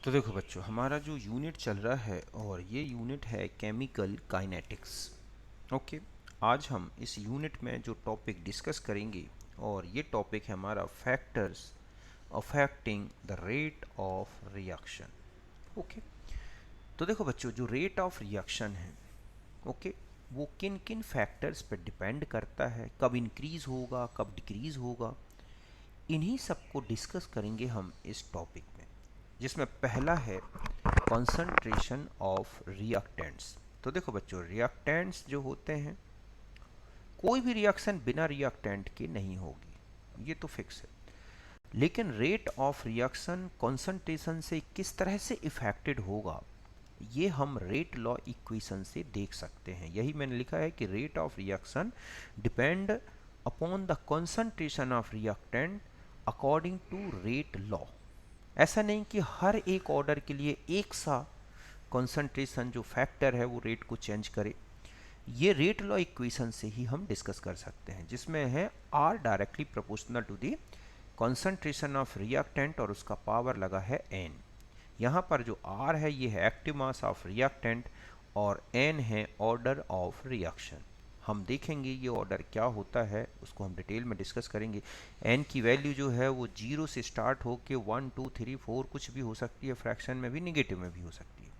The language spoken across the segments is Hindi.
तो देखो बच्चों, हमारा जो यूनिट चल रहा है और ये यूनिट है केमिकल काइनेटिक्स। ओके। आज हम इस यूनिट में जो टॉपिक डिस्कस करेंगे और ये टॉपिक है हमारा factors affecting the rate of reaction. Okay. तो देखो बच्चों, जो रेट ऑफ रिएक्शन है, ओके, वो किन किन फैक्टर्स पर डिपेंड करता है, कब इंक्रीज होगा कब डिक्रीज होगा, इन्हीं सबको डिस्कस करेंगे हम इस टॉपिक में, जिसमें पहला है कंसंट्रेशन ऑफ रिएक्टेंट्स। तो देखो बच्चों, रिएक्टेंट्स जो होते हैं, कोई भी रिएक्शन बिना रिएक्टेंट के नहीं होगी, ये तो फिक्स है। लेकिन रेट ऑफ रिएक्शन कंसंट्रेशन से किस तरह से इफेक्टेड होगा, ये हम रेट लॉ इक्वेशन से देख सकते हैं। यही मैंने लिखा है कि rate of reaction depend upon the concentration of reactant according to rate law. ऐसा नहीं कि हर एक ऑर्डर के लिए एक सा कंसंट्रेशन जो फैक्टर है वो रेट को चेंज करे। ये रेट लॉ इक्वेशन से ही हम डिस्कस कर सकते हैं, जिसमें है R directly proportional to the concentration of reactant और उसका पावर लगा है एन। यहाँ पर जो आर है ये है एक्टिव मास ऑफ रिएक्टेंट और एन है ऑर्डर ऑफ रिएक्शन। हम देखेंगे ये ऑर्डर क्या होता है, उसको हम डिटेल में डिस्कस करेंगे। एन की वैल्यू जो है वो 0 से स्टार्ट होके 1 2 3 4 कुछ भी हो सकती है, फ्रैक्शन में भी निगेटिव में भी हो सकती है।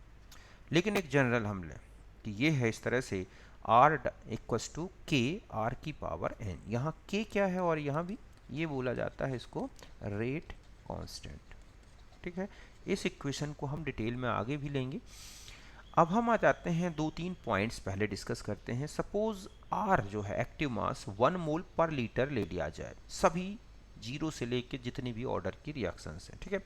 लेकिन एक जनरल हम लें कि ये है इस तरह से आर इक्वस टू के आर की पावर एन। यहाँ के क्या है और यहाँ भी ये बोला जाता है इसको रेट कांस्टेंट। ठीक है, इस इक्वेशन को हम डिटेल में आगे भी लेंगे। अब हम आ जाते हैं, दो तीन पॉइंट्स पहले डिस्कस करते हैं। सपोज आर जो है एक्टिव मास 1 मोल पर लीटर ले लिया जाए, सभी जीरो से लेके जितनी भी ऑर्डर की रिएक्शंस हैं, ठीक है,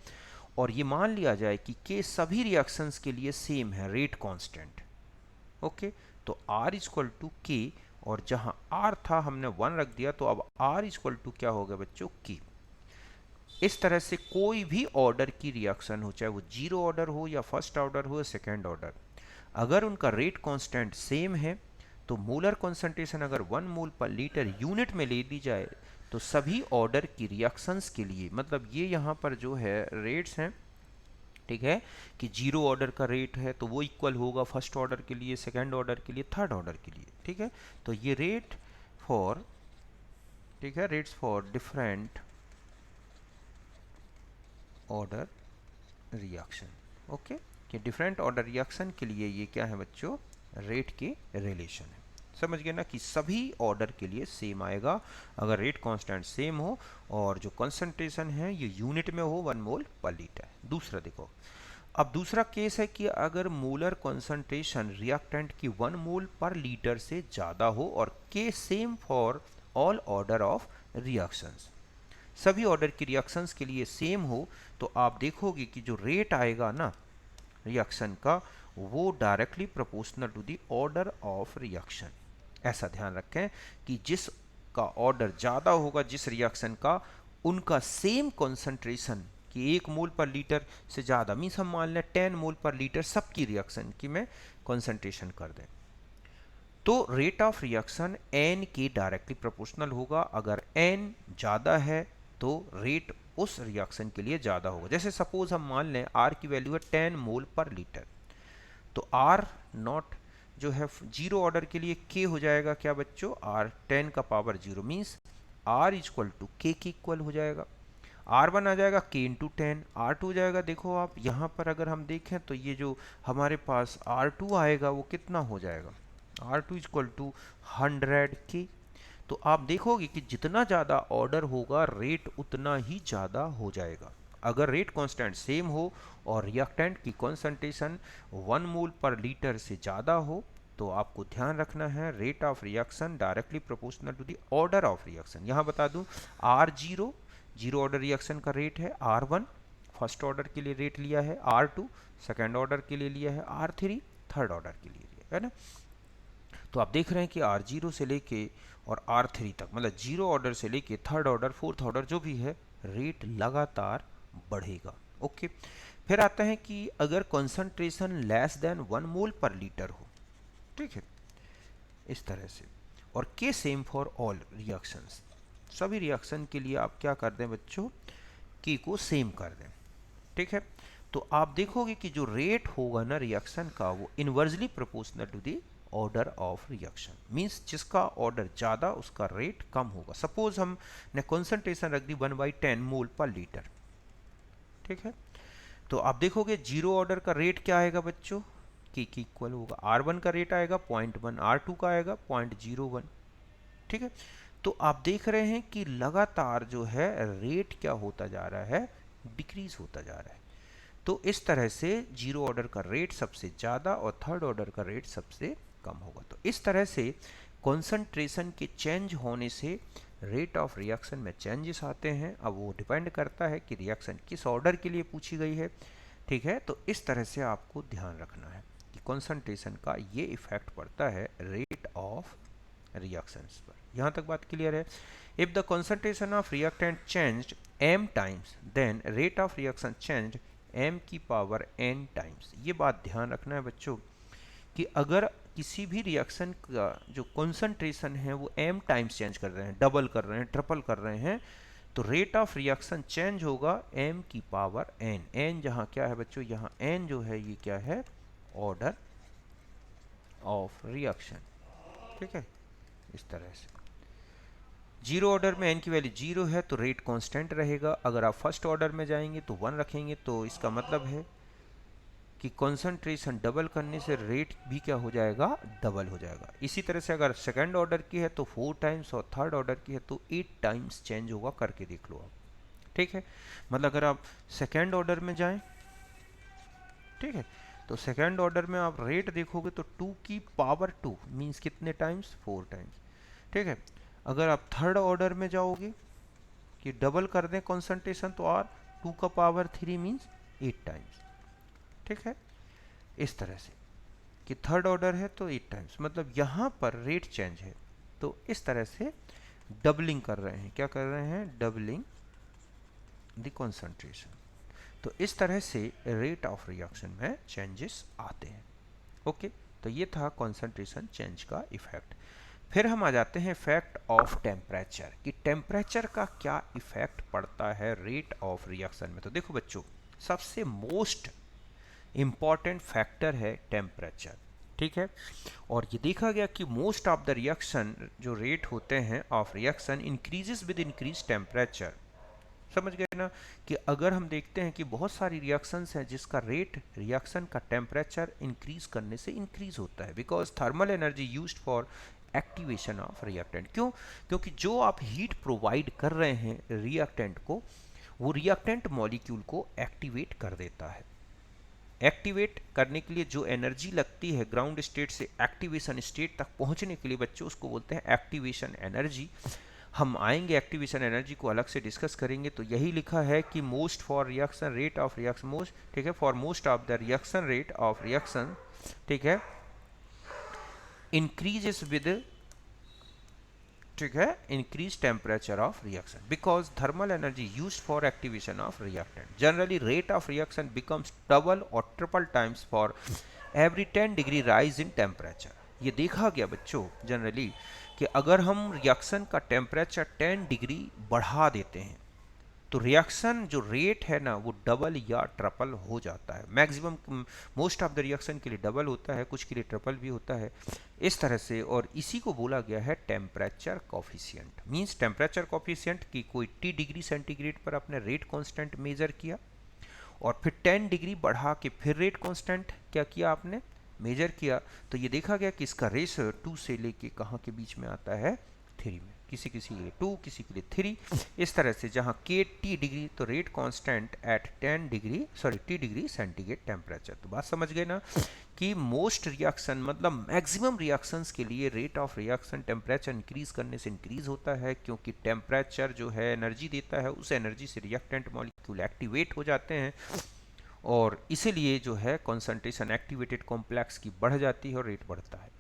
और ये मान लिया जाए कि के सभी रिएक्शंस के लिए सेम है रेट कांस्टेंट। ओके, तो आर इक्वल टू के, और जहां आर था हमने 1 रख दिया, तो अब आर इक्वल टू क्या हो गया बच्चों, के। इस तरह से कोई भी ऑर्डर की रिएक्शन हो, चाहे वो जीरो ऑर्डर हो या फर्स्ट ऑर्डर हो या सेकेंड ऑर्डर, अगर उनका रेट कांस्टेंट सेम है तो मोलर कॉन्सेंट्रेशन अगर 1 मोल पर लीटर यूनिट में ले ली जाए तो सभी ऑर्डर की रिएक्शंस के लिए, मतलब ये यहाँ पर जो है रेट्स हैं, ठीक है, कि जीरो ऑर्डर का रेट है तो वो इक्वल होगा फर्स्ट ऑर्डर के लिए, सेकंड ऑर्डर के लिए, थर्ड ऑर्डर के लिए। ठीक है, तो ये रेट फॉर, ठीक है, rates for different order reaction. Okay, कि डिफरेंट ऑर्डर रिएक्शन के लिए ये क्या है बच्चों, रेट के रिलेशन है। समझ गए ना कि सभी ऑर्डर के लिए सेम आएगा अगर रेट कांस्टेंट सेम हो और जो कंसंट्रेशन है ये यूनिट में हो 1 मोल पर लीटर। दूसरा देखो, अब दूसरा केस है कि अगर मोलर कंसंट्रेशन रिएक्टेंट की 1 मोल पर लीटर से ज़्यादा हो और के same for all order of reactions, सभी ऑर्डर की रिएक्शंस के लिए सेम हो, तो आप देखोगे कि जो रेट आएगा ना रिएक्शन का, वो directly proportional to the order of reaction. ऐसा ध्यान रखें कि जिसका ऑर्डर ज़्यादा होगा जिस रिएक्शन का, उनका सेम कॉन्सेंट्रेशन कि 1 मोल पर लीटर से ज़्यादा, मीन्स हम मान लें 10 मोल पर लीटर सबकी रिएक्शन की मैं कॉन्सेंट्रेशन कर दें, तो रेट ऑफ रिएक्शन एन के डायरेक्टली प्रोपोर्शनल होगा। अगर एन ज़्यादा है तो रेट उस रिएक्शन के लिए ज़्यादा होगा। जैसे सपोज हम मान लें आर की वैल्यू है 10 मोल पर लीटर, तो आर नॉट जो है जीरो ऑर्डर के लिए के हो जाएगा क्या बच्चों, आर 10 का power zero, means R equal to K equal हो जाएगा। आर वन आ जाएगा के इंटू 10, आर टू हो जाएगा, देखो आप यहाँ पर अगर हम देखें तो ये जो हमारे पास आर टू आएगा वो कितना हो जाएगा, आर टू इक्वल टू 100 के। तो आप देखोगे कि जितना ज़्यादा ऑर्डर होगा रेट उतना ही ज़्यादा हो जाएगा। अगर रेट कांस्टेंट सेम हो और रिएक्टेंट की कॉन्सेंट्रेशन 1 मोल पर लीटर से ज़्यादा हो, तो आपको ध्यान रखना है rate of reaction directly proportional to the order of reaction. यहाँ बता दूं, R zero zero order reaction का रेट है, आर वन फर्स्ट ऑर्डर के लिए रेट लिया है, आर टू सेकेंड ऑर्डर के लिए लिया है, आर थ्री थर्ड ऑर्डर के लिए लिया है ना। तो आप देख रहे हैं कि आर जीरो से लेके और आर थ्री तक, मतलब जीरो ऑर्डर से लेके थर्ड ऑर्डर फोर्थ ऑर्डर जो भी है, रेट लगातार बढ़ेगा। ओके, फिर आता है कि अगर कंसंट्रेशन लेस देन 1 मोल पर लीटर हो, ठीक है, इस तरह से, और के सेम फॉर ऑल रिएक्शंस, सभी रिएक्शन के लिए आप क्या कर दें बच्चों, के को सेम कर दें। ठीक है, तो आप देखोगे कि जो रेट होगा ना रिएक्शन का वो inversely proportional to the order of reaction, means जिसका ऑर्डर ज़्यादा उसका रेट कम होगा। सपोज हमने कॉन्सेंट्रेशन रख दी 1/10 मोल पर लीटर, ठीक है। तो आप देखोगे जीरो ऑर्डर का रेट क्या आएगा बच्चों, के इक्वल होगा R1 का रेट आएगा 0.1, R2 का आएगा 0.01, ठीक है। तो आप देख रहे हैं कि लगातार जो है रेट क्या होता जा रहा है, डिक्रीज होता जा रहा है। तो इस तरह से जीरो ऑर्डर का रेट सबसे ज़्यादा और थर्ड ऑर्डर का रेट सबसे कम होगा। तो इस तरह से कॉन्सेंट्रेशन के चेंज होने से रेट ऑफ रिएक्शन में चेंजेस आते हैं। अब वो डिपेंड करता है कि रिएक्शन किस ऑर्डर के लिए पूछी गई है, ठीक है। तो इस तरह से आपको ध्यान रखना है कि कॉन्सेंट्रेशन का ये इफेक्ट पड़ता है रेट ऑफ रिएक्शंस पर। यहाँ तक बात क्लियर है। If the concentration of reactant changed m times then rate of reaction changed m की पावर n टाइम्स। ये बात ध्यान रखना है बच्चों कि अगर किसी भी रिएक्शन का जो कॉन्सेंट्रेशन है वो m टाइम्स चेंज कर रहे हैं, डबल कर रहे हैं, ट्रिपल कर रहे हैं, तो रेट ऑफ रिएक्शन चेंज होगा m की पावर n। n जहाँ क्या है बच्चों, यहाँ n जो है ये क्या है, ऑर्डर ऑफ रिएक्शन, ठीक है। इस तरह से जीरो ऑर्डर में n की वैल्यू जीरो है तो रेट कांस्टेंट रहेगा। अगर आप फर्स्ट ऑर्डर में जाएंगे तो 1 रखेंगे, तो इसका मतलब है कि कंसंट्रेशन डबल करने से रेट भी क्या हो जाएगा, डबल हो जाएगा। इसी तरह से अगर सेकंड ऑर्डर की है तो 4 टाइम्स और थर्ड ऑर्डर की है तो 8 टाइम्स चेंज होगा, करके देख लो आप, ठीक है। मतलब अगर आप सेकंड ऑर्डर में जाएं, ठीक है, तो सेकंड ऑर्डर में आप रेट देखोगे तो 2 की पावर 2 मीन्स कितने टाइम्स, 4 टाइम्स, ठीक है। अगर आप थर्ड ऑर्डर में जाओगे कि डबल कर दें कॉन्सेंट्रेशन तो आर 2 का पावर 3 मीन्स 8 टाइम्स, ठीक है। इस तरह से कि थर्ड ऑर्डर है तो 8 टाइम्स, मतलब यहाँ पर रेट चेंज है तो इस तरह से डबलिंग कर रहे हैं। क्या कर रहे हैं, डबलिंग द कॉन्सेंट्रेशन। तो इस तरह से रेट ऑफ रिएक्शन में चेंजेस आते हैं। ओके, तो ये था कॉन्सेंट्रेशन चेंज का इफेक्ट। फिर हम आ जाते हैं फैक्ट ऑफ टेम्परेचर, कि टेम्परेचर का क्या इफेक्ट पड़ता है रेट ऑफ रिएक्शन में। तो देखो बच्चों, सबसे मोस्ट इम्पॉर्टेंट फैक्टर है टेम्परेचर, ठीक है। और ये देखा गया कि मोस्ट ऑफ द रिएक्शन जो रेट होते हैं of reaction increases with increase temperature. समझ गए ना, कि अगर हम देखते हैं कि बहुत सारी रिएक्शंस हैं जिसका रेट रिएक्शन का टेम्परेचर इंक्रीज करने से इंक्रीज होता है, because thermal energy used for activation of reactant. क्यों, क्योंकि जो आप हीट प्रोवाइड कर रहे हैं रिएक्टेंट को, वो रिएक्टेंट मॉलिक्यूल को एक्टिवेट कर देता है। एक्टिवेट करने के लिए जो एनर्जी लगती है ग्राउंड स्टेट से एक्टिवेशन स्टेट तक पहुंचने के लिए बच्चों, उसको बोलते हैं एक्टिवेशन एनर्जी। हम आएंगे एक्टिवेशन एनर्जी को अलग से डिस्कस करेंगे। तो यही लिखा है कि most for reaction rate of reaction, most, ठीक है, for most of the reaction rate of reaction, ठीक है, इंक्रीजेस विद, ठीक है, increase temperature of reaction, because thermal energy used for activation of reactant. Generally rate of reaction becomes double और triple times for every 10 degree rise in temperature. ये देखा गया बच्चों जनरली कि अगर हम रिएक्शन का टेम्परेचर 10 डिग्री बढ़ा देते हैं तो रिएक्शन जो रेट है ना वो डबल या ट्रिपल हो जाता है। Maximum most of the reaction के लिए डबल होता है, कुछ के लिए ट्रिपल भी होता है, इस तरह से। और इसी को बोला गया है temperature coefficient. Means temperature coefficient की कोई T डिग्री सेंटीग्रेड पर आपने रेट कांस्टेंट मेजर किया और फिर 10 डिग्री बढ़ा के फिर रेट कांस्टेंट क्या किया आपने, मेजर किया, तो ये देखा गया कि इसका रेशो 2 से लेके कहाँ के बीच में आता है, 3 में। किसी किसी के लिए 2, किसी के लिए 3, इस तरह से। जहाँ के T डिग्री तो rate constant eight 10 degree T degree centigrade temperature. तो बात समझ गए ना कि मोस्ट रिएक्शन मतलब मैक्सिमम रिएक्शंस के लिए rate of reaction temperature increase करने से इंक्रीज होता है, क्योंकि टेम्परेचर जो है एनर्जी देता है, उस एनर्जी से रिएक्टेंट मॉलिक्यूल एक्टिवेट हो जाते हैं और इसीलिए जो है कॉन्सेंट्रेशन एक्टिवेटेड कॉम्प्लेक्स की बढ़ जाती है और रेट बढ़ता है।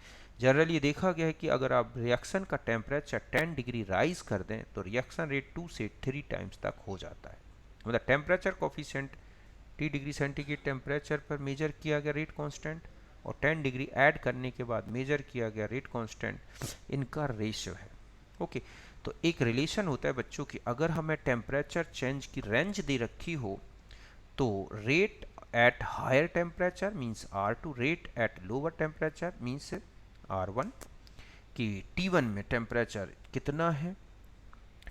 जनरली देखा गया है कि अगर आप रिएक्शन का टेम्परेचर 10 डिग्री राइज कर दें तो रिएक्शन रेट 2 से 3 टाइम्स तक हो जाता है। मतलब temperature coefficient T degree centigrade temperature पर मेजर किया गया रेट कांस्टेंट और 10 डिग्री ऐड करने के बाद मेजर किया गया रेट कांस्टेंट, इनका रेशियो है। ओके, तो एक रिलेशन होता है बच्चों की, अगर हमें टेम्परेचर चेंज की रेंज दे रखी हो तो rate at higher temperature means R2 rate at lower temperature means R1 कि T1 में टेम्परेचर कितना है,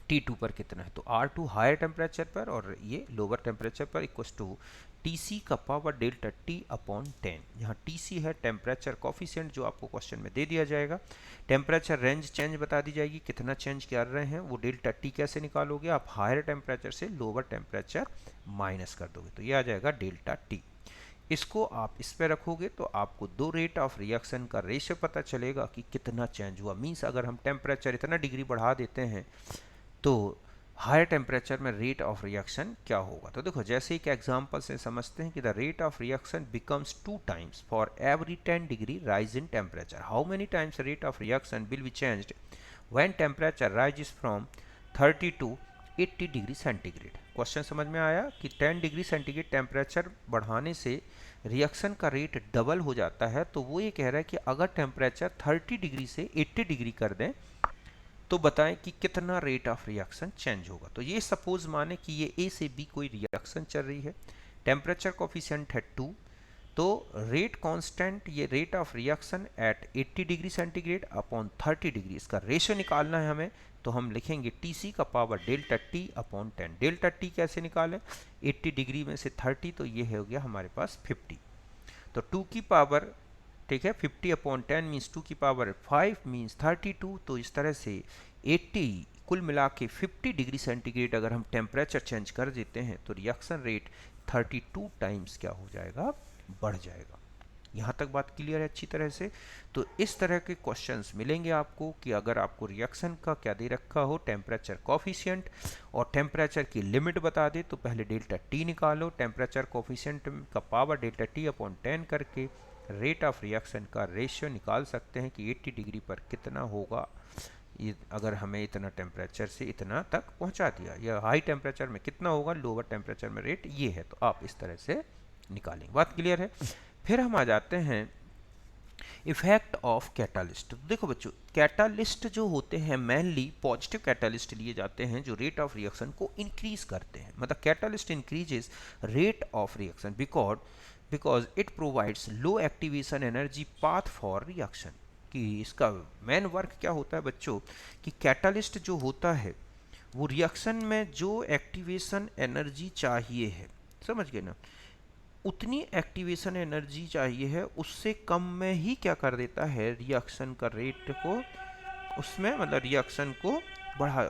T2 पर कितना है। तो R2 हायर टेम्परेचर पर और ये लोअर टेम्परेचर पर इक्वल्स टू TC का पावर डेल्टा T अपॉन 10। यहाँ TC है टेम्परेचर कॉफिशिएंट जो आपको क्वेश्चन में दे दिया जाएगा। टेम्परेचर रेंज चेंज बता दी जाएगी, कितना चेंज कर रहे हैं, वो डेल्टा T कैसे निकालोगे, आप हायर टेम्परेचर से लोअर टेम्परेचर माइनस कर दोगे तो ये आ जाएगा डेल्टा T। इसको आप इस पे रखोगे तो आपको दो रेट ऑफ रिएक्शन का रेशियो पता चलेगा कि कितना चेंज हुआ। मीन्स अगर हम टेम्परेचर इतना डिग्री बढ़ा देते हैं तो हायर टेम्परेचर में रेट ऑफ रिएक्शन क्या होगा। तो देखो जैसे एक एग्जांपल से समझते हैं कि the rate of reaction becomes 2 times for every 10 degree rise in temperature. How many times rate of reaction will be changed when temperature rises from 30 to 80 degree centigrade. Question समझ में आया कि 10 डिग्री सेंटीग्रेड टेम्परेचर बढ़ाने से रिएक्शन का रेट डबल हो जाता है। तो वो ये कह रहा है कि अगर टेम्परेचर 30 डिग्री से 80 डिग्री कर दें तो बताएं कि कितना रेट ऑफ रिएक्शन चेंज होगा। तो ये सपोज माने कि ये ए से बी कोई रिएक्शन चल रही है, टेम्परेचर कोफिशिएंट है 2, तो रेट कांस्टेंट ये rate of reaction at 80 degree centigrade upon 30 degree, इसका रेशियो निकालना है हमें। तो हम लिखेंगे TC का power delta T upon 10। Delta T कैसे निकालें, 80 डिग्री में से 30 तो ये हो गया हमारे पास 50। तो 2 की पावर, ठीक है, 50 अपॉन 10 मीन्स 2 की पावर 5 मीन्स 32। तो इस तरह से 80 कुल मिला के 50 डिग्री सेंटीग्रेड अगर हम टेम्परेचर चेंज कर देते हैं तो रिएक्शन रेट 32 टाइम्स क्या हो जाएगा, बढ़ जाएगा। यहाँ तक बात क्लियर है अच्छी तरह से। तो इस तरह के क्वेश्चंस मिलेंगे आपको कि अगर आपको रिएक्शन का क्या दे रखा हो, टेम्परेचर कोफिशिएंट और टेम्परेचर की लिमिट बता दे तो पहले डेल्टा T निकालो, टेम्परेचर कोफिशिएंट का पावर डेल्टा T अपॉन 10 करके रेट ऑफ रिएक्शन का रेशियो निकाल सकते हैं कि 80 डिग्री पर कितना होगा अगर हमें इतना टेम्परेचर से इतना तक पहुंचा दिया, या हाई टेम्परेचर में कितना होगा, लोअर टेम्परेचर में रेट ये है। तो आप इस तरह से निकालेंगे। बात क्लियर है। फिर हम आ जाते हैं इफेक्ट ऑफ कैटालिस्ट। तो देखो बच्चों, कैटालिस्ट जो होते हैं मेनली पॉजिटिव कैटालिस्ट लिए जाते हैं जो रेट ऑफ रिएक्शन को इंक्रीज करते हैं। मतलब catalyst increases rate of reaction because it provides low activation energy path for reaction. कि इसका मेन वर्क क्या होता है बच्चों कि कैटालिस्ट जो होता है वो रिएक्शन में जो एक्टिवेशन एनर्जी चाहिए है, समझ गए ना, उतनी एक्टिवेशन एनर्जी चाहिए है उससे कम में ही क्या कर देता है, रिएक्शन का रेट को उसमें मतलब रिएक्शन को बढ़ा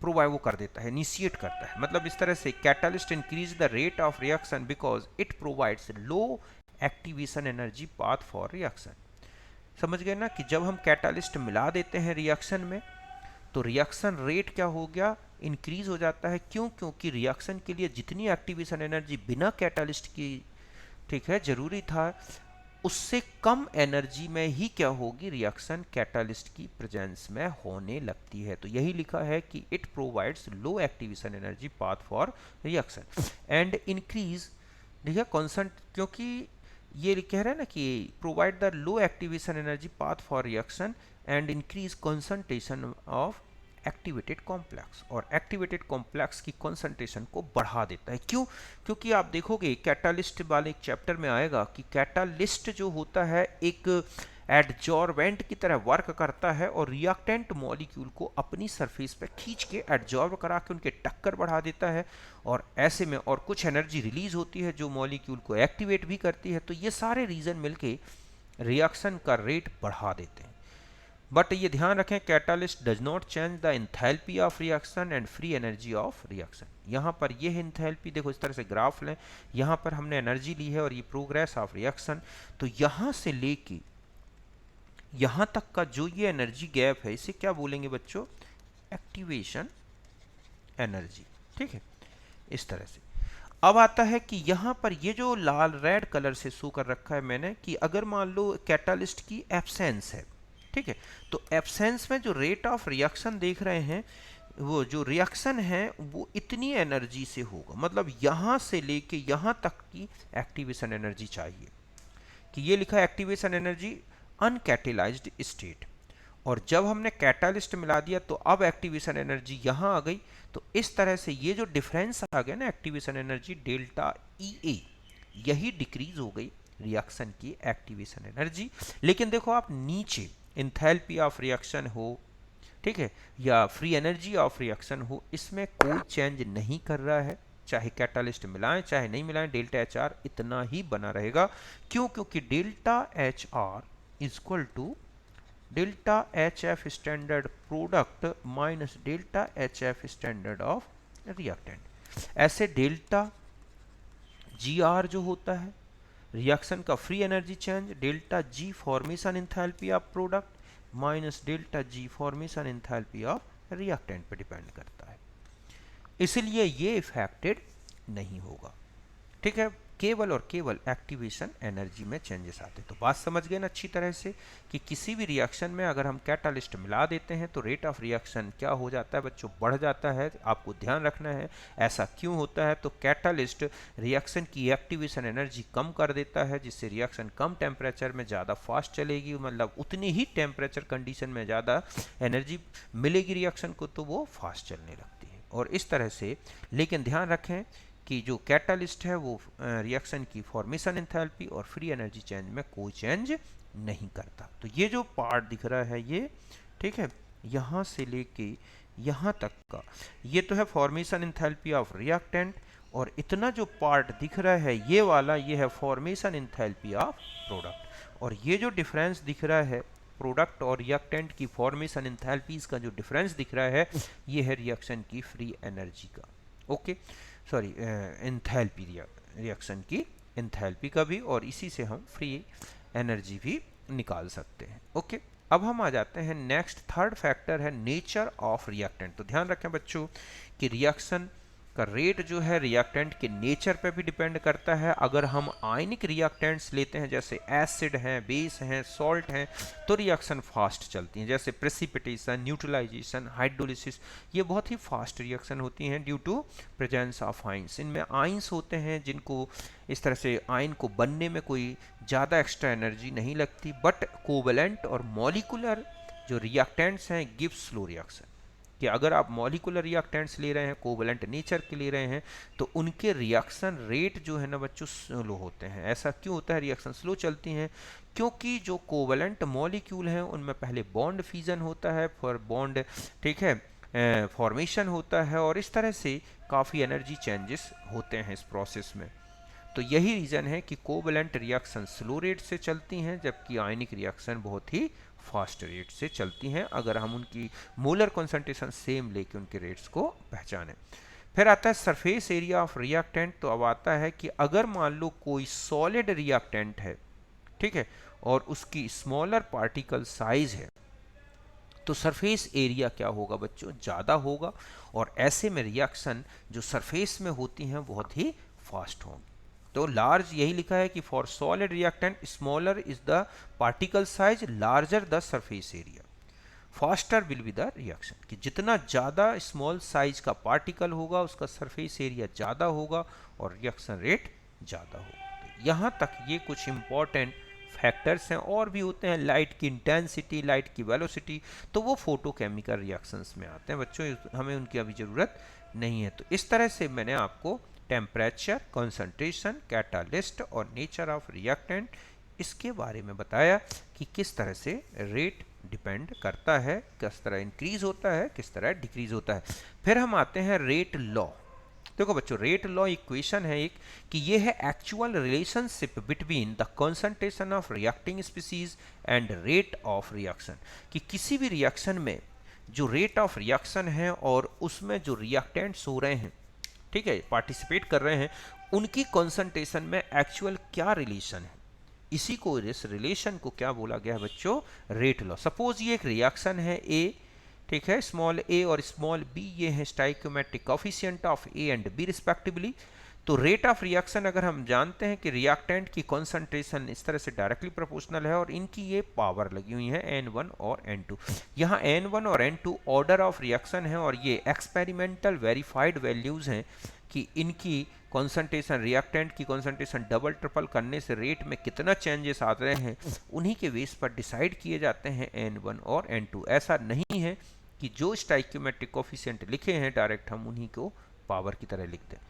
प्रोवाइड वो कर देता है, इनिशिएट करता है। मतलब इस तरह से catalyst increase the rate of reaction because it provides low activation energy path for reaction. समझ गए ना कि जब हम कैटालिस्ट मिला देते हैं रिएक्शन में तो रिएक्शन रेट क्या हो गया, इंक्रीज हो जाता है। क्यों, क्योंकि रिएक्शन के लिए जितनी एक्टिवेशन एनर्जी बिना कैटालिस्ट की, ठीक है, जरूरी था उससे कम एनर्जी में ही क्या होगी, रिएक्शन कैटालिस्ट की प्रेजेंस में होने लगती है। तो यही लिखा है कि it provides low activation energy path for reaction and increase, ठीक है, कॉन्सेंट, क्योंकि ये कह रहे हैं ना कि provide the low activation energy path for reaction and increase concentration of activated complex, और एक्टिवेटेड कॉम्प्लेक्स की कॉन्सेंट्रेशन को बढ़ा देता है। क्यों, क्योंकि आप देखोगे कैटालिस्ट वाले एक चैप्टर में आएगा कि कैटालिस्ट जो होता है एक एडजॉर्बेंट की तरह वर्क करता है और रिएक्टेंट मॉलिक्यूल को अपनी सरफेस पे खींच के एडजॉर्ब करा के उनके टक्कर बढ़ा देता है, और ऐसे में और कुछ एनर्जी रिलीज होती है जो मॉलिक्यूल को एक्टिवेट भी करती है। तो ये सारे रीजन मिलके रिएक्शन का रेट बढ़ा देते हैं। बट ये ध्यान रखें, catalyst does not change the enthalpy of reaction and free energy of reaction. यहाँ पर ये है एंथैल्पी, देखो इस तरह से ग्राफ लें, यहाँ पर हमने एनर्जी ली है और ये प्रोग्रेस ऑफ रिएक्शन। तो यहाँ से लेके यहाँ तक का जो ये एनर्जी गैप है इसे क्या बोलेंगे बच्चों, एक्टिवेशन एनर्जी, ठीक है, इस तरह से। अब आता है कि यहाँ पर ये जो लाल रेड कलर से शो कर रखा है मैंने कि अगर मान लो कैटालिस्ट की एब्सेंस है, ठीक है, तो एब्सेंस में जो रेट ऑफ रिएक्शन देख रहे हैं वो जो रिएक्शन है वो इतनी एनर्जी से होगा। मतलब यहाँ से लेके यहाँ तक की एक्टिवेशन एनर्जी चाहिए, कि ये लिखा है एक्टिवेशन एनर्जी अनकैटेलाइज्ड स्टेट, और जब हमने कैटालिस्ट मिला दिया तो अब एक्टिवेशन एनर्जी यहाँ आ गई। तो इस तरह से ये जो डिफरेंस आ गया ना एक्टिवेशन एनर्जी डेल्टा ई ए, यही डिक्रीज हो गई रिएक्शन की एक्टिवेशन एनर्जी। लेकिन देखो आप नीचे इंथैल्पी ऑफ रिएक्शन हो, ठीक है, या फ्री एनर्जी ऑफ रिएक्शन हो, इसमें कोई चेंज नहीं कर रहा है। चाहे कैटालिस्ट मिलाएं चाहे नहीं मिलाएं, डेल्टा एच आर इतना ही बना रहेगा। क्यों? क्योंकि delta H R is equal to delta H F standard product minus delta H F standard of reactant. ऐसे डेल्टा जी आर जो होता है रिएक्शन का free energy change, delta G formation enthalpy of product minus delta G formation enthalpy of reactant पे डिपेंड करता है। इसलिए ये इफेक्टेड नहीं होगा, ठीक है, केवल और केवल एक्टिवेशन एनर्जी में चेंजेस आते हैं। तो बात समझ गए ना अच्छी तरह से कि किसी भी रिएक्शन में अगर हम कैटालिस्ट मिला देते हैं तो रेट ऑफ रिएक्शन क्या हो जाता है बच्चों, बढ़ जाता है। आपको ध्यान रखना है ऐसा क्यों होता है। तो कैटालिस्ट रिएक्शन की एक्टिवेशन एनर्जी कम कर देता है, जिससे रिएक्शन कम टेम्परेचर में ज़्यादा फास्ट चलेगी, मतलब उतनी ही टेम्परेचर कंडीशन में ज़्यादा एनर्जी मिलेगी रिएक्शन को, तो वो फास्ट चलने लगती है। और इस तरह से, लेकिन ध्यान रखें कि जो कैटालिस्ट है वो रिएक्शन की फॉर्मेशन एंथैल्पी और फ्री एनर्जी चेंज में कोई चेंज नहीं करता। तो ये जो पार्ट दिख रहा है ये, ठीक है, यहाँ से लेके यहाँ तक का ये तो है फॉर्मेशन एंथैल्पी ऑफ रिएक्टेंट, और इतना जो पार्ट दिख रहा है ये वाला, ये है फॉर्मेशन एंथैल्पी ऑफ प्रोडक्ट। और ये जो डिफरेंस दिख रहा है प्रोडक्ट और रिएक्टेंट की फॉर्मेशन एंथैल्पीज का जो डिफरेंस दिख रहा है, ये है रिएक्शन की फ्री एनर्जी का, ओके, सॉरी एंथैल्पी, रिएक्शन की एंथैल्पी का भी, और इसी से हम फ्री एनर्जी भी निकाल सकते हैं। ओके, अब हम आ जाते हैं नेक्स्ट, थर्ड फैक्टर है नेचर ऑफ रिएक्टेंट। तो ध्यान रखें बच्चों कि रिएक्शन का रेट जो है रिएक्टेंट के नेचर पे भी डिपेंड करता है। अगर हम आयनिक रिएक्टेंट्स लेते हैं जैसे एसिड हैं, बेस हैं, सॉल्ट हैं, तो रिएक्शन फास्ट चलती हैं, जैसे प्रेसिपिटेशन, न्यूट्रलाइजेशन, हाइड्रोलिसिस, ये बहुत ही फास्ट रिएक्शन होती हैं due to presence of ions. इनमें आइंस होते हैं जिनको इस तरह से आयन को बनने में कोई ज़्यादा एक्स्ट्रा एनर्जी नहीं लगती, बट कोवेलेंट और मॉलिकुलर जो रिएक्टेंट्स हैं गिव स्लो रिएक्शन। कि अगर आप मॉलिकुलर रिएक्टेंट्स ले रहे हैं, कोवेलेंट नेचर के ले रहे हैं, तो उनके रिएक्शन रेट जो है ना बच्चों स्लो होते हैं। ऐसा क्यों होता है, रिएक्शन स्लो चलती हैं? क्योंकि जो कोवेलेंट मॉलिक्यूल हैं उनमें पहले बॉन्ड फ्यूजन होता है, फिर बॉन्ड, ठीक है, फॉर्मेशन होता है, और इस तरह से काफ़ी एनर्जी चेंजेस होते हैं इस प्रोसेस में। तो यही रीज़न है कि कोवेलेंट रिएक्शन स्लो रेट से चलती हैं, जबकि आयनिक रिएक्शन बहुत ही फास्ट रेट से चलती हैं, अगर हम उनकी मोलर कॉन्सेंट्रेशन सेम लेके उनके रेट्स को पहचानें। फिर आता है सरफेस एरिया ऑफ रिएक्टेंट। तो अब आता है कि अगर मान लो कोई सॉलिड रिएक्टेंट है, ठीक है, और उसकी स्मॉलर पार्टिकल साइज है, तो सरफेस एरिया क्या होगा बच्चों, ज़्यादा होगा, और ऐसे में रिएक्शन जो सरफेस में होती हैं बहुत ही फास्ट होंगी। तो लार्ज यही लिखा है कि for solid reactant smaller is the particle size, larger the surface area, faster will be the reaction. कि जितना ज़्यादा स्मॉल साइज का पार्टिकल होगा उसका सरफेस एरिया ज़्यादा होगा और रिएक्शन रेट ज़्यादा होगा। तो यहाँ तक ये कुछ इंपॉर्टेंट फैक्टर्स हैं, और भी होते हैं, लाइट की इंटेंसिटी, लाइट की वेलोसिटी, तो वो फोटोकेमिकल रिएक्शंस में आते हैं बच्चों, हमें उनकी अभी ज़रूरत नहीं है। तो इस तरह से मैंने आपको टेम्परेचर, कंसंट्रेशन, कैटालिस्ट और नेचर ऑफ रिएक्टेंट, इसके बारे में बताया कि किस तरह से रेट डिपेंड करता है, किस तरह इंक्रीज होता है, किस तरह डिक्रीज होता है। फिर हम आते हैं रेट लॉ। देखो बच्चों, रेट लॉ इक्वेशन है एक, कि ये है actual relationship between the concentration of reacting species and rate of reaction. कि किसी भी रिएक्शन में जो रेट ऑफ रिएक्शन है और उसमें जो रिएक्टेंट्स हो रहे हैं, ठीक है, पार्टिसिपेट कर रहे हैं, उनकी कंसंट्रेशन में एक्चुअल क्या रिलेशन है, इसी को, इस रिलेशन को क्या बोला गया है बच्चों, रेट लॉ। सपोज ये एक रिएक्शन है ए, ठीक है, स्मॉल ए और स्मॉल बी, ये है stoichiometric coefficient of A and B respectively. तो रेट ऑफ रिएक्शन अगर हम जानते हैं कि रिएक्टेंट की कॉन्सेंट्रेशन इस तरह से डायरेक्टली प्रोपोर्शनल है और इनकी ये पावर लगी हुई है N1 और N2। यहाँ N1 और N2 ऑर्डर ऑफ रिएक्शन है और ये एक्सपेरिमेंटल वेरीफाइड वैल्यूज हैं कि इनकी कॉन्सेंट्रेशन, रिएक्टेंट की कॉन्सेंट्रेशन डबल ट्रिपल करने से रेट में कितना चेंजेस आ रहे हैं, उन्हीं के बेस पर डिसाइड किए जाते हैं N1 और N2। ऐसा नहीं है कि जो स्टाइक्योमेट्रिक कोफिशिएंट लिखे हैं डायरेक्ट हम उन्हीं को पावर की तरह लिखते हैं।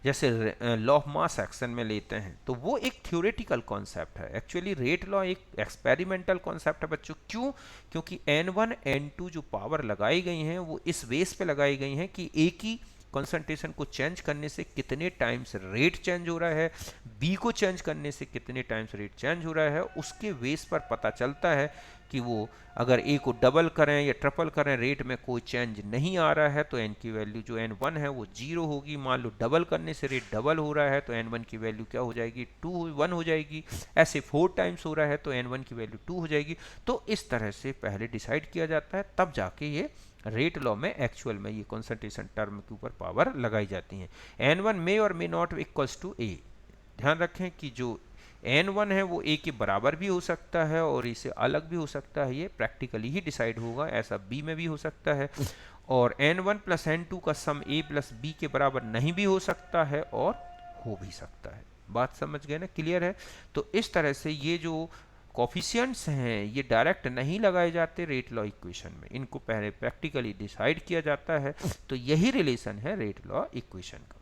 जैसे लॉ ऑफ मास एक्शन में लेते हैं तो वो एक थ्योरेटिकल कॉन्सेप्ट है। एक्चुअली रेट लॉ एक एक्सपेरिमेंटल कॉन्सेप्ट है बच्चों। क्यों? क्योंकि N1 N2 जो पावर लगाई गई हैं वो इस बेस पे लगाई गई हैं कि एक ही कॉन्सेंट्रेशन को चेंज करने से कितने टाइम्स रेट चेंज हो रहा है, बी को चेंज करने से कितने टाइम्स रेट चेंज हो रहा है। उसके बेस पर पता चलता है कि वो अगर ए को डबल करें या ट्रिपल करें रेट में कोई चेंज नहीं आ रहा है तो एन की वैल्यू जो N1 है वो 0 होगी। मान लो डबल करने से रेट डबल हो रहा है तो N1 की वैल्यू क्या हो जाएगी, 1 हो जाएगी। ऐसे 4 टाइम्स हो रहा है तो N1 की वैल्यू 2 हो जाएगी। तो इस तरह से पहले डिसाइड किया जाता है, तब जाके ये रेट लॉ में एक्चुअल में ये कॉन्सेंट्रेशन टर्म के ऊपर पावर लगाई जाती है। N1 मे और मे नॉट इक्वल्स टू ए। ध्यान रखें कि जो N1 है वो ए के बराबर भी हो सकता है और इससे अलग भी हो सकता है। ये प्रैक्टिकली ही डिसाइड होगा, ऐसा बी में भी हो सकता है। और N1 प्लस N2 का सम ए प्लस बी के बराबर नहीं भी हो सकता है और हो भी सकता है। बात समझ गए ना, क्लियर है? तो इस तरह से ये जो कॉफिशिएंट्स हैं ये डायरेक्ट नहीं लगाए जाते रेट लॉ इक्वेशन में, इनको पहले प्रैक्टिकली डिसाइड किया जाता है। तो यही रिलेशन है रेट लॉ इक्वेशन का।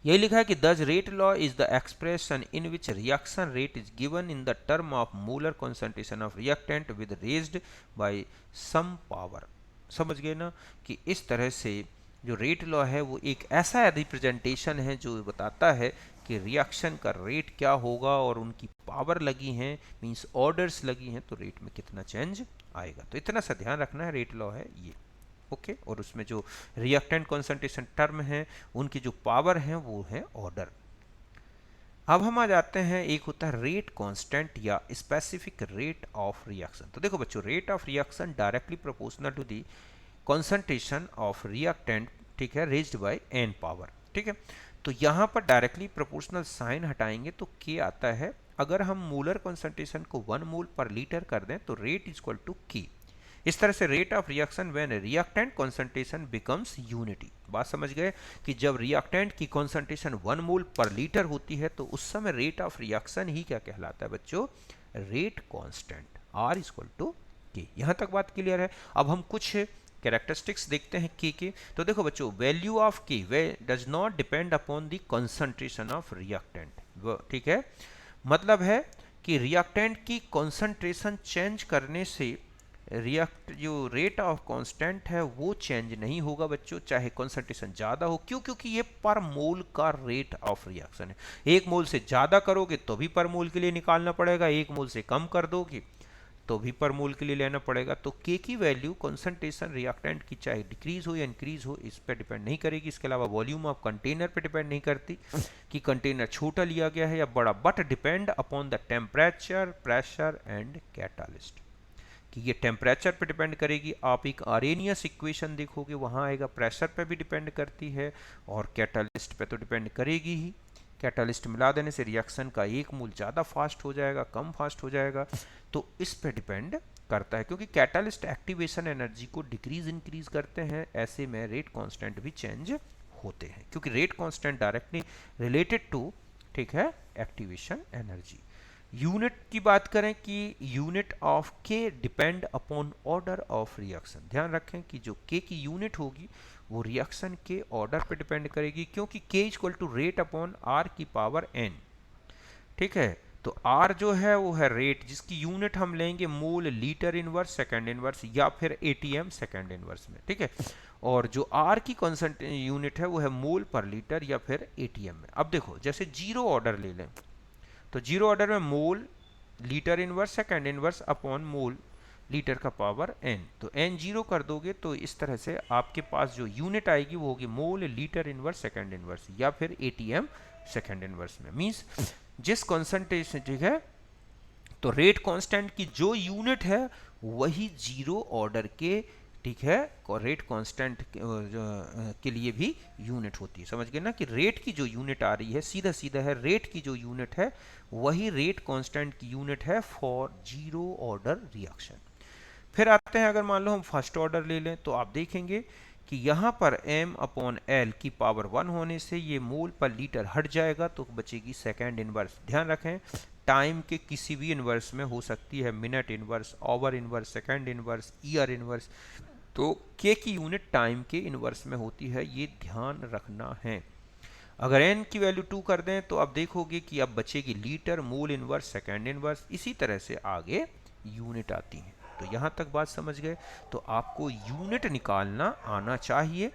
यही लिखा है कि this rate law is the expression in which reaction rate is given in the term of molar concentration of reactant with raised by some power. समझ गए ना कि इस तरह से जो रेट लॉ है वो एक ऐसा रिप्रेजेंटेशन है जो बताता है कि रिएक्शन का रेट क्या होगा और उनकी पावर लगी हैं, मींस ऑर्डर्स लगी हैं, तो रेट में कितना चेंज आएगा। तो इतना सा ध्यान रखना है, रेट लॉ है ये। ओके और उसमें जो रिएक्टेंट कॉन्सेंट्रेशन टर्म है उनकी जो पावर है वो है ऑर्डर। अब हम आ जाते हैं, एक होता है रेट कांस्टेंट या स्पेसिफिक रेट ऑफ रिएक्शन। तो देखो बच्चों, rate of reaction directly proportional to the concentration of reactant, ठीक है, रेज्ड बाय एन पावर। ठीक है, तो यहाँ पर डायरेक्टली प्रोपोर्शनल साइन हटाएंगे तो के आता है। अगर हम मोलर कॉन्सेंट्रेशन को 1 मोल पर लीटर कर दें तो रेट इज इक्वल टू के। इस तरह से rate of reaction when reactant concentration becomes unity. बात समझ गए कि जब रिएक्टेंट की कॉन्सेंट्रेशन 1 मोल पर लीटर होती है तो उस समय रेट ऑफ रिएक्शन ही क्या कहलाता है बच्चों, rate constant, R equal to K. यहां तक बात क्लियर है। अब हम कुछ कैरेक्टरिस्टिक्स देखते हैं के। तो देखो बच्चों, वैल्यू ऑफ के does not depend upon the concentration of reactant. ठीक है, मतलब है कि रिएक्टेंट की कॉन्सेंट्रेशन चेंज करने से जो रेट ऑफ कांस्टेंट है वो चेंज नहीं होगा बच्चों, चाहे कॉन्सेंट्रेशन ज़्यादा हो। क्यों? क्योंकि ये पर मोल का रेट ऑफ रिएक्शन है। 1 मोल से ज़्यादा करोगे तो भी पर मोल के लिए निकालना पड़ेगा, 1 मोल से कम कर दोगे तो भी पर मोल के लिए लेना पड़ेगा। तो के की वैल्यू कॉन्सेंट्रेशन रिएक्टेंट की चाहे डिक्रीज हो या इंक्रीज हो इस पर डिपेंड नहीं करेगी। इसके अलावा वॉल्यूम ऑफ कंटेनर पे डिपेंड नहीं करती कि कंटेनर छोटा लिया गया है या बड़ा, but depend upon the temperature, pressure and catalyst, कि ये टेम्परेचर पे डिपेंड करेगी। आप एक आरेनियस इक्वेशन देखोगे वहाँ आएगा, प्रेशर पे भी डिपेंड करती है और कैटालिस्ट पे तो डिपेंड करेगी ही। कैटालिस्ट मिला देने से रिएक्शन का एक मोल ज़्यादा फास्ट हो जाएगा, कम फास्ट हो जाएगा, तो इस पे डिपेंड करता है। क्योंकि कैटालिस्ट एक्टिवेशन एनर्जी को डिक्रीज इंक्रीज करते हैं, ऐसे में रेट कांस्टेंट भी चेंज होते हैं, क्योंकि rate constant directly related to, ठीक है, एक्टिवेशन एनर्जी। यूनिट की बात करें कि unit of K depend upon order of reaction. ध्यान रखें कि जो के की यूनिट होगी वो रिएक्शन के ऑर्डर पे डिपेंड करेगी, क्योंकि K equal to rate upon R की पावर एन। ठीक है, तो आर जो है वो है रेट, जिसकी यूनिट हम लेंगे mole litre inverse second inverse या फिर एटीएम सेकेंड इनवर्स में। ठीक है, और जो आर की कॉन्सेंट यूनिट है वो है मोल पर लीटर या फिर एटीएम में। अब देखो, जैसे जीरो ऑर्डर ले लें तो जीरो ऑर्डर में mole litre inverse second inverse upon mole litre का पावर एन, तो एन जीरो कर दोगे तो इस तरह से आपके पास जो यूनिट आएगी वो होगी mole litre inverse second inverse या फिर एटीएम सेकेंड इनवर्स में। मींस जिस कॉन्सेंट्रेशन, ठीक है, तो रेट कांस्टेंट की जो यूनिट है वही जीरो ऑर्डर के ठीक है, और रेट कांस्टेंट के लिए भी यूनिट होती है। समझ गए ना कि रेट की जो यूनिट आ रही है सीधा सीधा है, रेट की जो यूनिट है वही रेट कांस्टेंट की यूनिट है फॉर जीरो ऑर्डर रिएक्शन। फिर आते हैं, अगर मान लो हम फर्स्ट ऑर्डर ले लें तो आप देखेंगे कि यहाँ पर m अपॉन एल की पावर 1 होने से ये मोल पर लीटर हट जाएगा तो बचेगी सेकेंड इनवर्स। ध्यान रखें टाइम के किसी भी इनवर्स में हो सकती है, minute inverse, hour inverse, second inverse, year inverse, तो k की यूनिट टाइम के इनवर्स में होती है, ये ध्यान रखना है। अगर n की वैल्यू 2 कर दें तो अब देखोगे कि अब बचेगी litre, mole inverse, second inverse, इसी तरह से आगे यूनिट आती है। तो यहाँ तक बात समझ गए। तो आपको यूनिट निकालना आना चाहिए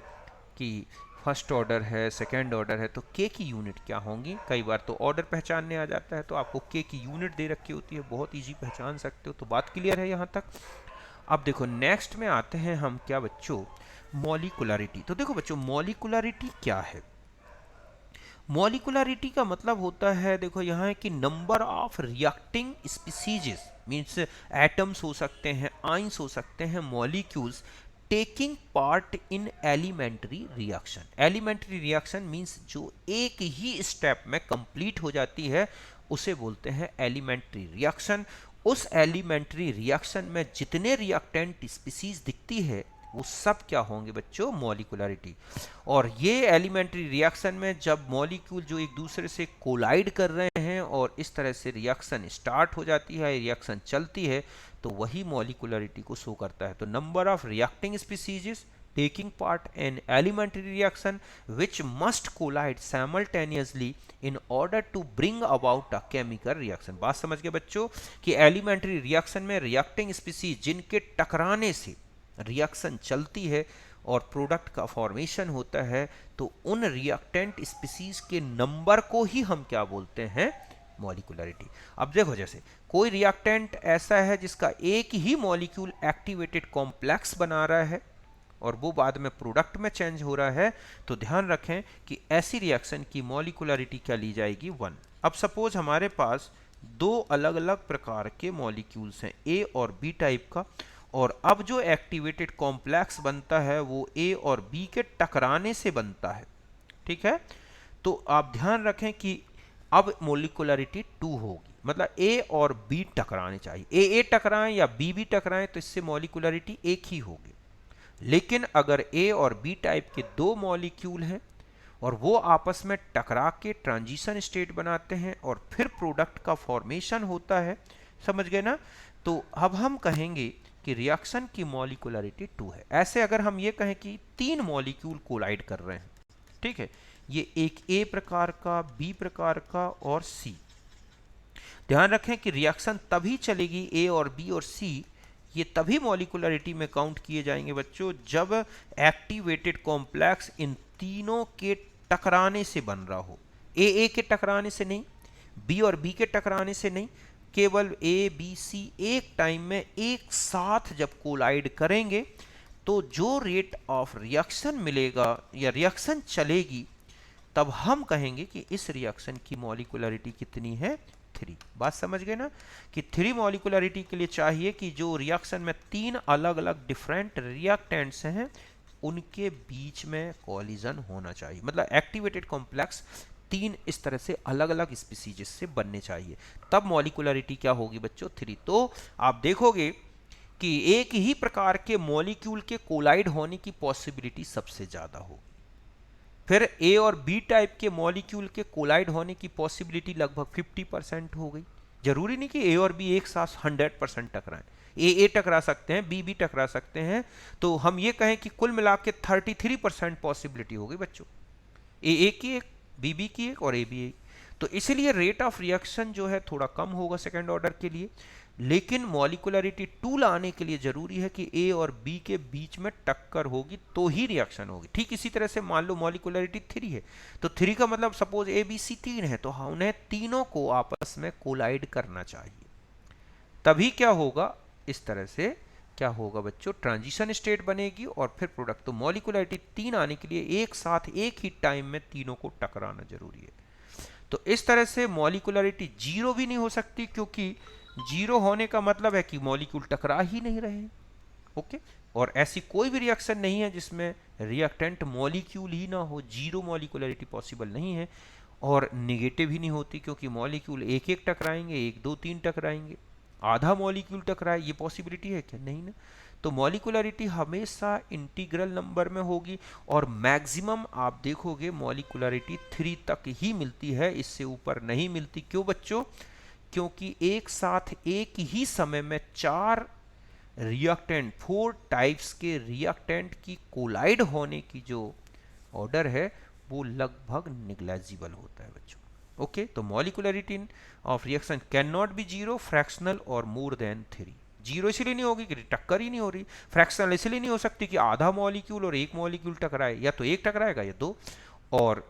कि फर्स्ट ऑर्डर है, सेकेंड ऑर्डर है, तो के की यूनिट क्या होंगी। कई बार तो ऑर्डर पहचानने आ जाता है तो आपको के की यूनिट दे रखी होती है, बहुत इजी पहचान सकते हो। तो बात क्लियर है यहाँ तक। अब देखो नेक्स्ट में आते हैं हम क्या बच्चों, मॉलिकुलरिटी। तो देखो बच्चों मॉलिकुलरिटी क्या है। मॉलिकुलरिटी का मतलब होता है, देखो यहाँ है कि number of reacting species, means atoms हो सकते हैं, आइंस हो सकते हैं, molecules taking part in elementary reaction. Elementary reaction means जो एक ही स्टेप में कंप्लीट हो जाती है उसे बोलते हैं एलिमेंट्री रिएक्शन। उस एलिमेंट्री रिएक्शन में जितने रिएक्टेंट स्पीसीज दिखती है वो सब क्या होंगे बच्चों, मॉलिकुलरिटी। और ये एलिमेंट्री रिएक्शन में जब मॉलिक्यूल जो एक दूसरे से कोलाइड कर रहे हैं और इस तरह से रिएक्शन स्टार्ट हो जाती है, रिएक्शन चलती है, तो वही मॉलिकुलरिटी को शो करता है। तो number of reacting species taking part in elementary reaction which must collide simultaneously in order to bring about a chemical reaction। बात समझ गए बच्चों कि एलिमेंट्री रिएक्शन में रिएक्टिंग स्पीसीज जिनके टकराने से रिएक्शन चलती है और प्रोडक्ट का फॉर्मेशन होता है, तो उन रिएक्टेंट स्पीसीज के नंबर को ही हम क्या बोलते हैं, मॉलिकुलरिटी। अब देखो जैसे कोई रिएक्टेंट ऐसा है जिसका एक ही मॉलिक्यूल एक्टिवेटेड कॉम्प्लेक्स बना रहा है और वो बाद में प्रोडक्ट में चेंज हो रहा है, तो ध्यान रखें कि ऐसी रिएक्शन की मॉलिकुलरिटी क्या ली जाएगी, 1। अब सपोज हमारे पास दो अलग अलग प्रकार के मॉलिक्यूल्स हैं, ए और बी टाइप का, और अब जो एक्टिवेटेड कॉम्प्लेक्स बनता है वो ए और बी के टकराने से बनता है। ठीक है, तो आप ध्यान रखें कि अब मॉलिकुलरिटी 2 होगी, मतलब ए और बी टकराने चाहिए, ए टकराएं या बी टकराएं तो इससे मॉलिकुलरिटी एक ही होगी। लेकिन अगर ए और बी टाइप के दो मॉलिक्यूल हैं और वो आपस में टकरा के ट्रांजिशन स्टेट बनाते हैं और फिर प्रोडक्ट का फॉर्मेशन होता है, समझ गए ना, तो अब हम कहेंगे कि रिएक्शन की मॉलिकुलरिटी 2 है। ऐसे अगर हम ये कहें कि 3 मॉलिक्यूल कोलाइड कर रहे हैं, ठीक है, ये एक ए प्रकार का, बी प्रकार का और सी। ध्यान रखें कि रिएक्शन तभी चलेगी, ए और बी और सी ये तभी मॉलिकुलरिटी में काउंट किए जाएंगे बच्चों जब एक्टिवेटेड कॉम्प्लेक्स इन तीनों के टकराने से बन रहा हो। ए के टकराने से नहीं, बी और बी के टकराने से नहीं, केवल ए बी सी एक टाइम में एक साथ जब कोलाइड करेंगे तो जो रेट ऑफ रिएक्शन मिलेगा या रिएक्शन चलेगी, तब हम कहेंगे कि इस रिएक्शन की मॉलिकुलरिटी कितनी है, 3। बात समझ गए ना कि 3 मॉलिकुलरिटी के लिए चाहिए कि जो रिएक्शन में 3 अलग अलग डिफरेंट रिएक्टेंट्स हैं उनके बीच में कोलिजन होना चाहिए, मतलब एक्टिवेटेड कॉम्प्लेक्स 3 इस तरह से अलग अलग स्पीसीज से बनने चाहिए, तब मॉलिकुलरिटी क्या होगी बच्चों, 3। तो आप देखोगे कि एक ही प्रकार के मॉलिक्यूल के कोलाइड होने की पॉसिबिलिटी सबसे ज्यादा हो। फिर ए और बी टाइप के मॉलिक्यूल के कोलाइड होने की पॉसिबिलिटी लगभग 50% हो गई। जरूरी नहीं कि ए और बी एक साथ 100% टकराएं, ए टकरा सकते हैं, बी टकरा सकते हैं, तो हम ये कहें कि कुल मिला के 33% पॉसिबिलिटी हो गई बच्चों, ए की एक, बी की एक और ए बी एक। तो इसलिए रेट ऑफ रिएक्शन जो है थोड़ा कम होगा सेकेंड ऑर्डर के लिए, लेकिन मॉलिकुलरिटी 2 लाने के लिए जरूरी है कि ए और बी के बीच में टक्कर होगी तो ही रिएक्शन होगी। ठीक इसी तरह से मान लो मॉलिकुलरिटी 3 है, तो 3 का मतलब सपोज ए बी सी 3 है, तो उन्हें तीनों को आपस में कोलाइड करना चाहिए, तभी क्या होगा, इस तरह से क्या होगा बच्चों, ट्रांजिशन स्टेट बनेगी और फिर प्रोडक्ट। तो मॉलिकुलरिटी 3 आने के लिए एक साथ एक ही टाइम में तीनों को टकराना जरूरी है। तो इस तरह से मॉलिकुलरिटी 0 भी नहीं हो सकती, क्योंकि 0 होने का मतलब है कि मॉलिक्यूल टकरा ही नहीं रहे। ओके, और ऐसी कोई भी रिएक्शन नहीं है जिसमें रिएक्टेंट मॉलिक्यूल ही ना हो, जीरो मॉलिकुलरिटी पॉसिबल नहीं है। और निगेटिव ही नहीं होती, क्योंकि मॉलिक्यूल एक एक टकराएंगे, एक दो तीन टकराएंगे। आधा मॉलिक्यूल टकराए, ये पॉसिबिलिटी है क्या? नहीं ना। तो मॉलिकुलरिटी हमेशा इंटीग्रल नंबर में होगी, और मैक्सिमम आप देखोगे मॉलिकुलरिटी 3 तक ही मिलती है, इससे ऊपर नहीं मिलती। क्यों बच्चों? क्योंकि एक साथ एक ही समय में चार रिएक्टेंट, 4 टाइप्स के रिएक्टेंट की कोलाइड होने की जो ऑर्डर है वो लगभग निग्लेजिबल होता है बच्चों। ओके, तो molecularity of reaction can not be zero, fractional और मोर देन 3। जीरो इसलिए नहीं होगी कि टक्कर ही नहीं हो रही, फ्रैक्शनल इसलिए नहीं हो सकती कि आधा मॉलिक्यूल और एक मॉलिक्यूल टकराए, या तो एक टकराएगा या दो, और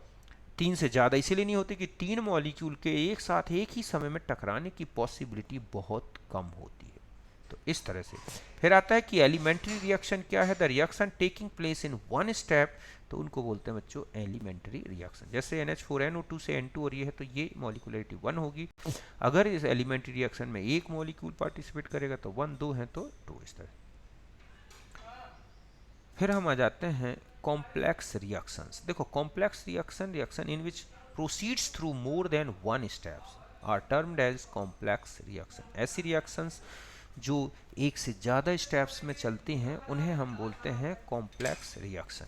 तीन से ज़्यादा इसीलिए नहीं होती कि तीन मॉलिक्यूल के एक साथ एक ही समय में टकराने की पॉसिबिलिटी बहुत कम होती है। तो इस तरह से फिर आता है कि एलिमेंट्री रिएक्शन क्या है? The reaction taking place in one step, तो उनको बोलते हैं बच्चों एलिमेंट्री रिएक्शन। जैसे NH4NO2 से N2 और ये है, तो ये मॉलिकुलरिटी 1 होगी। अगर इस एलिमेंट्री रिएक्शन में एक मॉलिक्यूल पार्टिसिपेट करेगा तो 1, 2 है तो 2, इस तरह। फिर हम आ जाते हैं कॉम्प्लेक्स रिएक्शंस। देखो, complex reaction in which proceeds through more than one steps are termed as complex reaction. ऐसी रिएक्शंस जो एक से ज़्यादा स्टेप्स में चलती हैं उन्हें हम बोलते हैं कॉम्प्लेक्स रिएक्शन।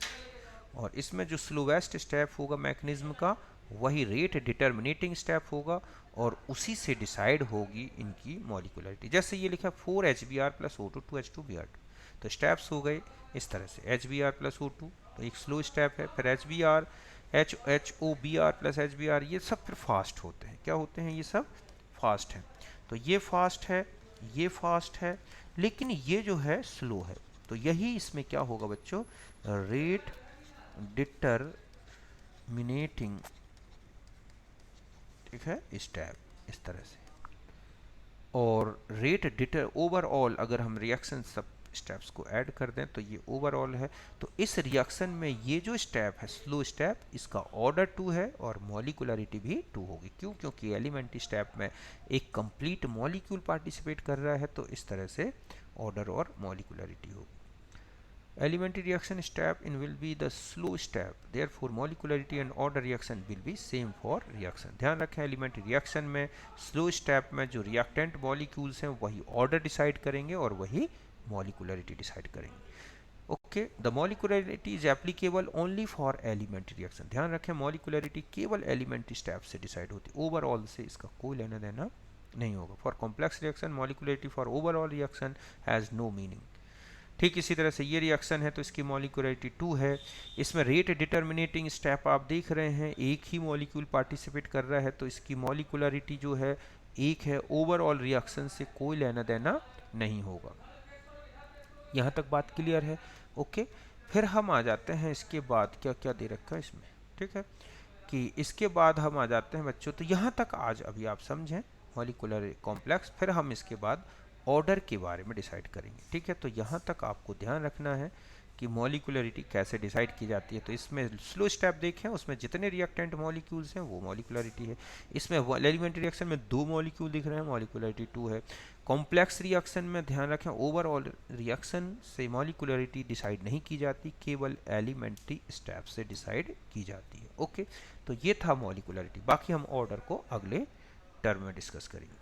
और इसमें जो स्लोवेस्ट स्टेप होगा मैकेनिज्म का, वही रेट डिटर्मिनेटिंग स्टेप होगा, और उसी से डिसाइड होगी इनकी मॉलिकुलरिटी। जैसे ये लिखा 4HBr + O2 2H2Br2, तो स्टेप्स हो गए इस तरह से। HBr + O2 तो एक स्लो स्टेप है, फिर HBr, HOBr + HBr, ये सब फिर फास्ट होते हैं। क्या होते हैं? ये सब फास्ट हैं। तो ये फास्ट है, ये फास्ट है, लेकिन ये जो है स्लो है। तो यही इसमें क्या होगा बच्चों? रेट डिटरमिनेटिंग, ठीक है, स्टेप, इस तरह से। और रेट डिटर ओवरऑल, अगर हम रिएक्शन सब स्टेप्स को ऐड कर दें तो ये ओवरऑल है। तो इस रिएक्शन में ये जो स्टेप है स्लो स्टेप, इसका ऑर्डर 2 है और मॉलिकुलरिटी भी 2 होगी। क्यों? क्योंकि एलिमेंट्री स्टेप में एक कंप्लीट मॉलिक्यूल पार्टिसिपेट कर रहा है, तो इस तरह से ऑर्डर और मॉलिकुलरिटी होगी। Elementary reaction step in will be the slow step, therefore molecularity and order reaction will be same for reaction। ध्यान रखें, elementary reaction में slow step में जो reactant molecules हैं वही order decide करेंगे और वही molecularity decide करेंगे। Okay, the molecularity is applicable only for elementary reaction। ध्यान रखें, molecularity केवल elementary step से decide होती है, overall से इसका कोई लेना देना नहीं होगा। For complex reaction molecularity for overall reaction has no meaning। ठीक इसी तरह से ये रिएक्शन है तो इसकी मॉलिकुलरिटी 2 है। इसमें रेट डिटर्मिनेटिंग स्टेप आप देख रहे हैं, एक ही मॉलिक्यूल पार्टिसिपेट कर रहा है, तो इसकी मॉलिकुलरिटी जो है 1 है। ओवरऑल रिएक्शन से कोई लेना देना नहीं होगा। यहाँ तक बात क्लियर है? ओके, फिर हम आ जाते हैं इसके बाद क्या क्या दे रखा है इसमें, ठीक है, कि इसके बाद हम आ जाते हैं बच्चों, तो यहाँ तक आज अभी आप समझें मॉलिकुलर कॉम्प्लेक्स, फिर हम इसके बाद ऑर्डर के बारे में डिसाइड करेंगे। ठीक है, तो यहाँ तक आपको ध्यान रखना है कि मॉलिकुलरिटी कैसे डिसाइड की जाती है। तो इसमें स्लो स्टेप देखें, उसमें जितने रिएक्टेंट मॉलिक्यूल्स हैं वो मॉलिकुलरिटी है। इसमें एलिमेंट्री रिएक्शन में 2 मॉलिक्यूल दिख रहे हैं, मॉलिकुलरिटी 2 है। कॉम्प्लेक्स रिएक्शन में ध्यान रखें, ओवरऑल रिएक्शन से मॉलिकुलरिटी डिसाइड नहीं की जाती, केवल एलिमेंट्री स्टेप से डिसाइड की जाती है। ओके, तो ये था मॉलिकुलरिटी। बाकी हम ऑर्डर को अगले टर्म में डिस्कस करेंगे।